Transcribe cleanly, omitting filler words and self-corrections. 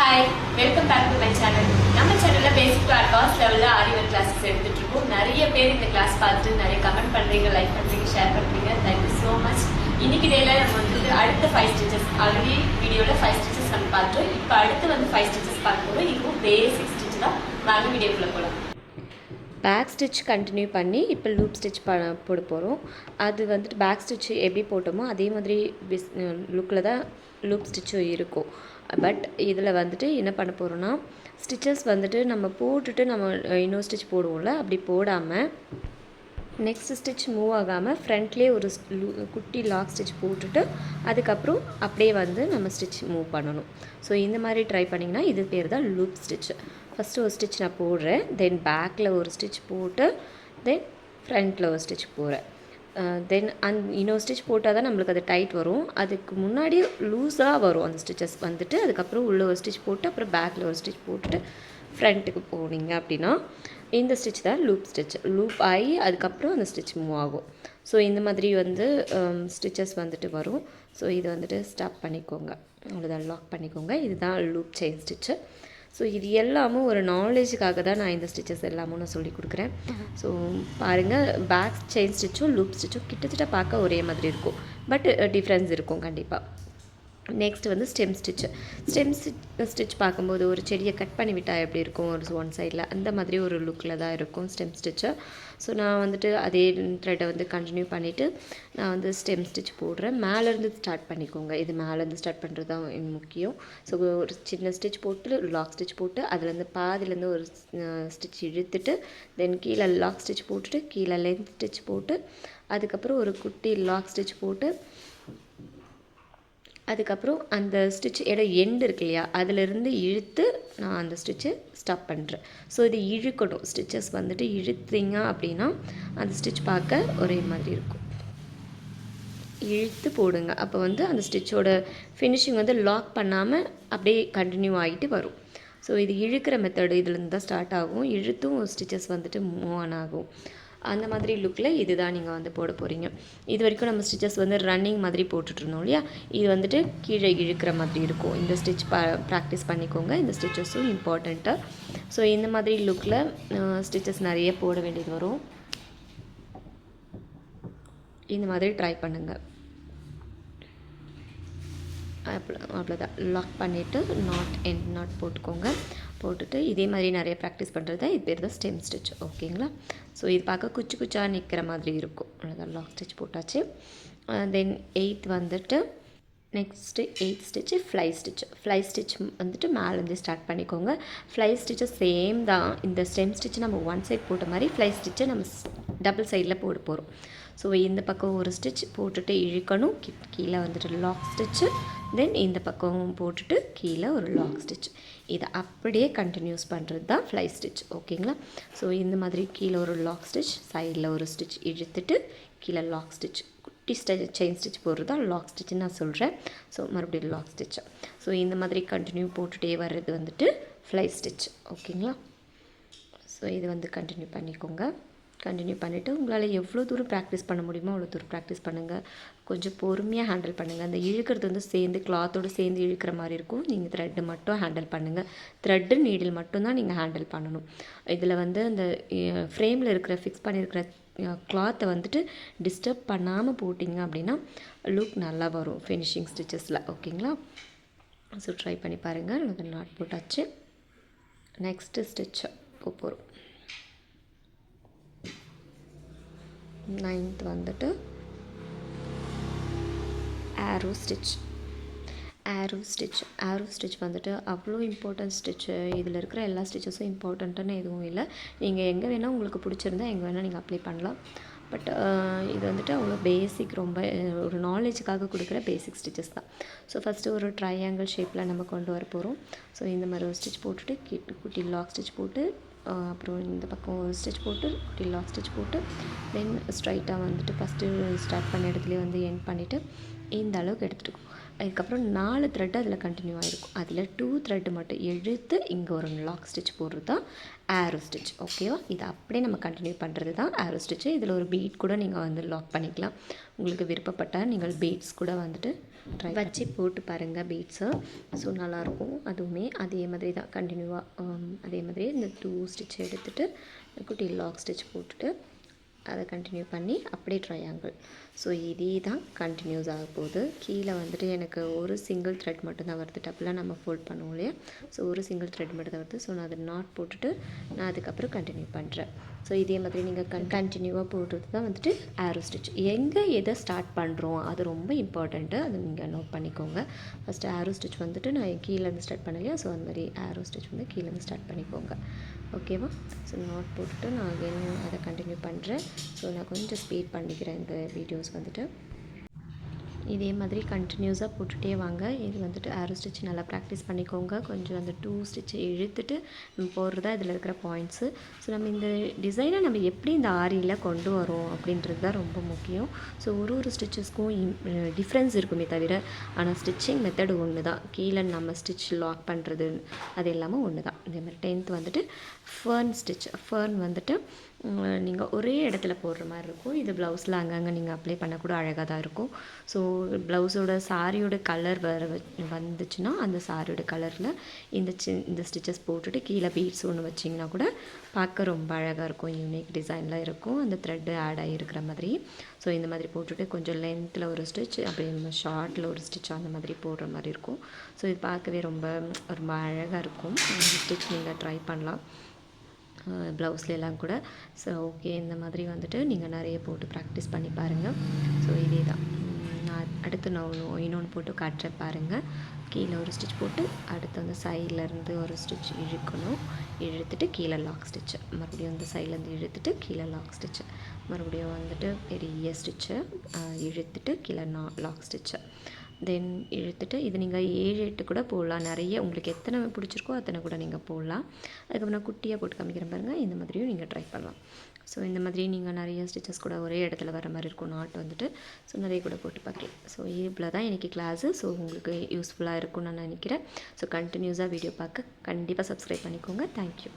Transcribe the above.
Hi, welcome back to my channel. நம்ம சேனல்ல basic to advance லெவல்ல ஆரி ஒர்க் கிளாसेस எடுத்துட்டு இருக்கோம். நிறைய பேர் இந்த கிளாஸ் பார்த்துட்டு நிறைய கமெண்ட் பண்றீங்க, லைக் பண்றீங்க, ஷேர் பண்றீங்க. Thank you so much. இன்னைக்கு டேல நம்ம வந்து அடுத்த 5 ஸ்டிச்சஸ் ஆல்ரெடி வீடியோல 5 ஸ்டிச்சஸ் நம்ம பார்த்தோம். இப்போ அடுத்து வந்து 5 ஸ்டிச்சஸ் பார்க்க போறோம். இதுவும் பேசிக் ஸ்டிட்ச் தான். வாங்க வீடியோக்குள்ள போலாம். பேக் ஸ்டிச் கண்டினியூ பண்ணி இப்போ லூப் ஸ்டிச் போட போகிறோம். அது வந்துட்டு பேக் ஸ்டிச் எப்படி போட்டோமோ அதே மாதிரி லுக்கில் தான் லூப் ஸ்டிச்சும் இருக்கும். பட் இதில் வந்துட்டு என்ன பண்ண போகிறோன்னா, ஸ்டிச்சஸ் வந்துட்டு நம்ம போட்டுட்டு நம்ம இன்னொரு ஸ்டிச் போடுவோம்ல, அப்படி போடாமல் நெக்ஸ்ட் ஸ்டிச் மூவ் ஆகாமல் ஃப்ரண்ட்லேயே ஒரு குட்டி லாக் ஸ்டிச் போட்டுட்டு அதுக்கப்புறம் அப்படியே வந்து நம்ம ஸ்டிச் மூவ் பண்ணணும். ஸோ இந்த மாதிரி ட்ரை பண்ணிங்கன்னா இது பேர் தான் லூப் ஸ்டிச். ஃபஸ்ட்டு ஒரு ஸ்டிச் நான் போடுறேன், தென் பேக்கில் ஒரு ஸ்டிச் போட்டு தென் ஃப்ரண்ட்டில் ஒரு ஸ்டிச் போடுறேன். தென் இன்னொரு ஸ்டிச் போட்டால் தான் நம்மளுக்கு அது டைட் வரும். அதுக்கு முன்னாடி லூஸாக வரும் அந்த ஸ்டிச்சஸ் வந்துட்டு. அதுக்கப்புறம் உள்ள ஒரு ஸ்டிச் போட்டு அப்புறம் பேக்கில் ஒரு ஸ்டிச் போட்டுட்டு ஃப்ரண்ட்டுக்கு போனீங்க அப்படின்னா இந்த ஸ்டிச் தான் லூப் ஸ்டிச். லூப் ஆகி அதுக்கப்புறம் அந்த ஸ்டிச் மூவ் ஆகும். ஸோ இந்த மாதிரி வந்து ஸ்டிச்சஸ் வந்துட்டு வரும். ஸோ இது வந்துட்டு ஸ்டாப் பண்ணிக்கோங்க, அவ்வளோதான், லாக் பண்ணிக்கோங்க. இதுதான் லூப் செயின் ஸ்டிச்சு. ஸோ இது எல்லாமும் ஒரு நாலேஜுக்காக தான் நான் இந்த ஸ்டிச்சஸ் எல்லாமும் நான் சொல்லி கொடுக்குறேன். ஸோ பாருங்கள், பேக் செயின் ஸ்டிச்சும் லூப் ஸ்டிச்சும் கிட்டத்தட்ட பார்க்க ஒரே மாதிரி இருக்கும், பட் டிஃப்ரென்ஸ் இருக்கும் கண்டிப்பாக. நெக்ஸ்ட் வந்து ஸ்டெம் ஸ்டிச் பார்க்கும்போது ஒரு செடியை கட் பண்ணி விட்டால் எப்படி இருக்கும் ஒரு ஒன் சைடில், அந்த மாதிரி ஒரு லுக்கில் தான் இருக்கும் ஸ்டெம் ஸ்டிச்சு. ஸோ நான் வந்துட்டு அதே த்ரெட்டை வந்து கண்டினியூ பண்ணிவிட்டு நான் வந்து ஸ்டெம் ஸ்டிச் போடுறேன். மேலேருந்து ஸ்டார்ட் பண்ணிக்கோங்க, இது மேலேருந்து ஸ்டார்ட் பண்ணுறது தான் முக்கியம். ஸோ ஒரு சின்ன ஸ்டிச் போட்டு லாக் ஸ்டிச் போட்டு அதுலேருந்து பாதிலேருந்து ஒரு ஸ்டிச் இழுத்துட்டு தென் கீழே லாக் ஸ்டிச் போட்டுட்டு கீழே லென்த் ஸ்டிச் போட்டு அதுக்கப்புறம் ஒரு குட்டி லாக் ஸ்டிச் போட்டு அதுக்கப்புறம் அந்த ஸ்டிச் எண்டு இருக்கு இல்லையா, அதிலிருந்து இழுத்து நான் அந்த ஸ்டிச்சை ஸ்டாப் பண்ணுறேன். ஸோ இது இழுக்கணும், ஸ்டிச்சஸ் வந்துட்டு இழுத்தீங்க அப்படின்னா அந்த ஸ்டிச் பார்க்க ஒரே மாதிரி இருக்கும். இழுத்து போடுங்க, அப்போ வந்து அந்த ஸ்டிச்சோட ஃபினிஷிங் வந்து லாக் பண்ணாமல் அப்படியே கண்டினியூ ஆகிட்டு வரும். ஸோ இது இழுக்கிற மெத்தடு இதுலேருந்து தான் ஸ்டார்ட் ஆகும். இழுத்தும் ஸ்டிச்சஸ் வந்துட்டு மூவ் ஆன் ஆகும். அந்த மாதிரி லுக்கில் இது தான் நீங்கள் வந்து போட போகிறீங்க. இது வரைக்கும் நம்ம ஸ்டிச்சஸ் வந்து ரன்னிங் மாதிரி போட்டுட்ருந்தோம் இல்லையா, இது வந்துட்டு கீழே இழுக்கிற மாதிரி இருக்கும். இந்த ஸ்டிச் ப்ராக்டிஸ் பண்ணிக்கோங்க, இந்த ஸ்டிச்சஸும் இம்பார்ட்டண்ட்டு. ஸோ இந்த மாதிரி லுக்கில் ஸ்டிச்சஸ் நிறைய போட வேண்டியது வரும். இந்த மாதிரி ட்ரை பண்ணுங்கள். அவ்வளோதான், லாக் பண்ணிவிட்டு எண்ட் நாட் போட்டுக்கோங்க. போட்டுட்டு இதே மாதிரி நிறைய ப்ராக்டிஸ் பண்ணுறது தான் இது பேர் தான் ஸ்டெம் ஸ்டிச். ஓகேங்களா? ஸோ இது பார்க்க குச்சி குச்சாக நிற்கிற மாதிரி இருக்கும். அவ்வளோதான், லாக் ஸ்டிச் போட்டாச்சு. தென் 8th வந்துட்டு next 8th stitch fly stitch வந்துட்டு மேலேருந்து ஸ்டார்ட் பண்ணிக்கோங்க. ஃப்ளை ஸ்டிச்சு சேம் தான். இந்த ஸ்டெம் ஸ்டிச்சு நம்ம ஒன் சைட் போட்ட மாதிரி ஃப்ளை ஸ்டிச்சை நம்ம டபுள் சைடில் போட போகிறோம். ஸோ இந்த பக்கம் ஒரு ஸ்டிச் போட்டுட்டு இழுக்கணும், கீழே வந்துட்டு லாக் ஸ்டிச்சு, தென் இந்த பக்கம் போட்டுட்டு கீழே ஒரு லாக் ஸ்டிச். இதை அப்படியே கண்டினியூஸ் பண்ணுறது தான் ஃப்ளை ஸ்டிச். ஓகேங்களா? ஸோ இந்த மாதிரி கீழே ஒரு லாக் ஸ்டிச், சைடில் ஒரு ஸ்டிச் இழுத்துட்டு கீழே லாக் ஸ்டிச், குட்டி செயின் ஸ்டிச் போடுறது தான் லாக் ஸ்டிச்சுன்னு நான் சொல்கிறேன். ஸோ மறுபடியும் லாக் ஸ்டிச். ஸோ இந்த மாதிரி கண்டினியூ போட்டுகிட்டே வர்றது வந்துட்டு ஃப்ளை ஸ்டிச். ஓகேங்களா? ஸோ இது வந்து கண்டினியூ பண்ணிக்கோங்க. கண்டினியூ பண்ணிவிட்டு உங்களால் எவ்வளோ தூரம் ப்ராக்டிஸ் பண்ண முடியுமோ அவ்வளோ தூரம் ப்ராக்டிஸ் பண்ணுங்கள். கொஞ்சம் பொறுமையாக ஹேண்டில் பண்ணுங்கள். அந்த இழுக்கிறது வந்து சேர்ந்து கிளாத்தோடு சேர்ந்து இழுக்கிற மாதிரி இருக்கும். நீங்கள் த்ரெட்டு மட்டும் ஹேண்டில் பண்ணுங்கள். த்ரெட்டு நீடில் மட்டும்தான் நீங்கள் ஹேண்டில் பண்ணணும். இதில் வந்து அந்த ஃப்ரேமில் இருக்கிற ஃபிக்ஸ் பண்ணியிருக்கிற கிளாத்தை வந்துட்டு டிஸ்டர்ப் பண்ணாமல் போட்டிங்க அப்படின்னா லுக் நல்லா வரும் ஃபினிஷிங் ஸ்டிச்சஸில். ஓகேங்களா? ஸோ ட்ரை பண்ணி பாருங்கள். அது நாட் போட்டாச்சு. நெக்ஸ்ட்டு ஸ்டிச் போகிறோம். 9th வந்துட்டு ஆரோ ஸ்டிச் வந்துட்டு அவ்வளோ இம்பார்ட்டன்ட் ஸ்டிச்சு. இதில் இருக்கிற எல்லா ஸ்டிச்சஸும் இம்பார்ட்டண்ட்டுன்னு எதுவும் இல்லை. நீங்கள் எங்கே வேணால் உங்களுக்கு பிடிச்சிருந்தா எங்கே வேணால் நீங்கள் அப்ளை பண்ணலாம். பட் இது வந்துட்டு அவ்வளோ பேசிக், ரொம்ப ஒரு நாலேஜுக்காக கொடுக்குற பேசிக் ஸ்டிச்சஸ் தான். ஸோ ஃபஸ்ட்டு ஒரு ட்ரையாங்கிள் ஷேப்பில் நம்ம கொண்டு வர போகிறோம். ஸோ இந்த மாதிரி ஒரு ஸ்டிச் போட்டுட்டு குட்டி லாக் ஸ்டிச் போட்டு அப்புறம் இந்த பக்கம் ஒரு ஸ்டிச் போட்டு குட்டி லாக் ஸ்டிச் போட்டு தென் ஸ்ட்ரைட்டாக வந்துட்டு ஃபஸ்ட்டு ஸ்டார்ட் பண்ண இடத்துலேயே வந்து எண்ட் பண்ணிவிட்டு இந்த அளவுக்கு எடுத்துகிட்டு அதுக்கப்புறம் 4 த்ரெட் அதில் கண்டினியூ ஆகிருக்கும். அதில் 2 த்ரெட்டு மட்டும் எடுத்து இங்கே ஒரு லாக் ஸ்டிச் போடுறது தான் ஆரோ ஸ்டிச். ஓகேவா? இது அப்படியே நம்ம கண்டினியூ பண்ணுறது தான் ஆரோ ஸ்டிச்சு. இதில் ஒரு பீட் கூட நீங்கள் வந்து லாக் பண்ணிக்கலாம். உங்களுக்கு விருப்பப்பட்டால் நீங்கள் பீட்ஸ் கூட வந்துட்டு வச்சு போட்டு பாருங்கள் பீட்ஸு. ஸோ நல்லாயிருக்கும். அதுவுமே அதே மாதிரி தான் கண்டினியூவாக அதே மாதிரி இந்த 2 ஸ்டிச் எடுத்துகிட்டு குட்டி லாக் ஸ்டிச் போட்டுட்டு அதை கண்டினியூ பண்ணி அப்படியே ட்ரையாங்கிள். ஸோ இதே தான் கண்டினியூஸ் ஆக போகுது. கீழே வந்துட்டு எனக்கு ஒரு சிங்கிள் த்ரெட் மட்டும்தான் வருது. டப்புலாம் நம்ம ஃபோல்ட் பண்ணுவோம் இல்லையா, ஸோ ஒரு சிங்கிள் த்ரெட் மட்டும் தான் வருது. ஸோ நான் அதை நாட் போட்டுட்டு நான் அதுக்கப்புறம் கண்டினியூ பண்ணுறேன். ஸோ இதே மாதிரி நீங்கள் கண்டினியூவாக போடுறது தான் வந்துட்டு ஆரோ ஸ்டிச். எங்கே எதை ஸ்டார்ட் பண்ணுறோம் அது ரொம்ப இம்பார்ட்டண்ட்டு, அது நீங்கள் நோட் பண்ணிக்கோங்க. ஃபஸ்ட்டு ஆரோ ஸ்டிச் வந்துட்டு நான் கீழேருந்து ஸ்டார்ட் பண்ணலையா, ஸோ அந்த மாதிரி ஆரோ ஸ்டிச் வந்து கீழேருந்து ஸ்டார்ட் பண்ணிக்கோங்க. ஓகேவா? ஸோ நாட் போட்டுட்டு நான் அகைன் அதை கண்டினியூ பண்ணுறேன். ஸோ நான் கொஞ்சம் ஸ்பீட் பண்ணிக்கிறேன் இந்த வீடியோஸ் வந்துட்டு. இதே மாதிரி கண்டினியூஸாக போட்டுகிட்டே வாங்க. இது வந்துட்டு ஆரோ ஸ்டிச் நல்லா ப்ராக்டிஸ் பண்ணிக்கோங்க. கொஞ்சம் அந்த 2 ஸ்டிச்சை இழுத்துட்டு நம்ம போடுறதா இதில் இருக்கிற பாயிண்ட்ஸு. ஸோ நம்ம இந்த டிசைனை நம்ம எப்படி இந்த ஆரியில் கொண்டு வரோம் அப்படின்றது தான் ரொம்ப முக்கியம். ஸோ ஒரு ஸ்டிச்சஸ்க்கும் டிஃப்ரென்ஸ் இருக்குமே தவிர, ஆனால் ஸ்டிச்சிங் மெத்தடு ஒன்று தான். கீழே நம்ம ஸ்டிச் லாக் பண்ணுறது அது எல்லாமே ஒன்று தான். இதே மாதிரி 10th வந்துட்டு ஃபர்ன் ஸ்டிச். ஃபர்ன் வந்துட்டு நீங்கள் ஒரே இடத்துல போடுற மாதிரி இருக்கும். இது ப்ளவுஸில் அங்கங்கே நீங்கள் அப்ளை பண்ணக்கூட அழகாக தான் இருக்கும். ஸோ ப்ளவுஸோட சாரியோட கலர் வந்துச்சுன்னா அந்த சாரியோட கலரில் இந்த ஸ்டிச்சஸ் போட்டுட்டு கீழே பீட்ஸ் ஒன்று வச்சிங்கன்னா கூட பார்க்க ரொம்ப அழகாக இருக்கும். யூனிக் டிசைனில் இருக்கும். அந்த த்ரெட்டு ஆட் ஆகிருக்கிற மாதிரி. ஸோ இந்த மாதிரி போட்டுட்டு கொஞ்சம் லென்த்தில் ஒரு ஸ்டிச், அப்படி ஷார்ட்டில் ஒரு ஸ்டிச் அந்த மாதிரி போடுற மாதிரி இருக்கும். ஸோ இது பார்க்கவே ரொம்ப ரொம்ப அழகாக இருக்கும். இந்த ஸ்டிச் நீங்கள் ட்ரை பண்ணலாம் ப்ளவுஸ்லாம் கூட. ஸோ ஓகே, இந்த மாதிரி வந்துட்டு நீங்கள் நிறைய போட்டு ப்ராக்டிஸ் பண்ணி பாருங்கள். ஸோ இதே தான் நான் அடுத்து நான் இன்னொன்று போட்டு காட்டுறேன் பாருங்கள். கீழே ஒரு ஸ்டிச் போட்டு அடுத்து அந்த சைட்லேருந்து ஒரு ஸ்டிச் இழுக்கணும். இழுத்துட்டு கீழே லாக் ஸ்டிச்சு, மறுபடியும் அந்த சைட்லேருந்து இழுத்துட்டு கீழே லாக் ஸ்டிச்சு, மறுபடியும் வந்துட்டு பெரிய ஸ்டிச்சு இழுத்துட்டு கீழே லாக் ஸ்டிச்சு, தென் இழுத்துட்டு இது நீங்கள் 7-8 கூட போடலாம். நிறைய உங்களுக்கு எத்தனை பிடிச்சிருக்கோ அத்தனை கூட நீங்கள் போடலாம். அதுக்கப்புறம் நான் குட்டியாக போட்டு காமிக்கிறேன் பாருங்கள். இந்த மாதிரியும் நீங்கள் ட்ரை பண்ணலாம். ஸோ இந்த மாதிரி நீங்கள் நிறைய ஸ்டிச்சஸ் கூட ஒரே இடத்துல வர மாதிரி இருக்கும் நாட் வந்துட்டு. ஸோ நிறைய கூட போட்டு பார்க்கலாம். ஸோ இவ்வளோ தான் இன்றைக்கி கிளாஸு. ஸோ உங்களுக்கு யூஸ்ஃபுல்லாக இருக்கும்னு நான் நினைக்கிறேன். ஸோ கண்டினியூஸாக வீடியோ பார்க்க கண்டிப்பாக சப்ஸ்கிரைப் பண்ணிக்கோங்க. தேங்க்யூ.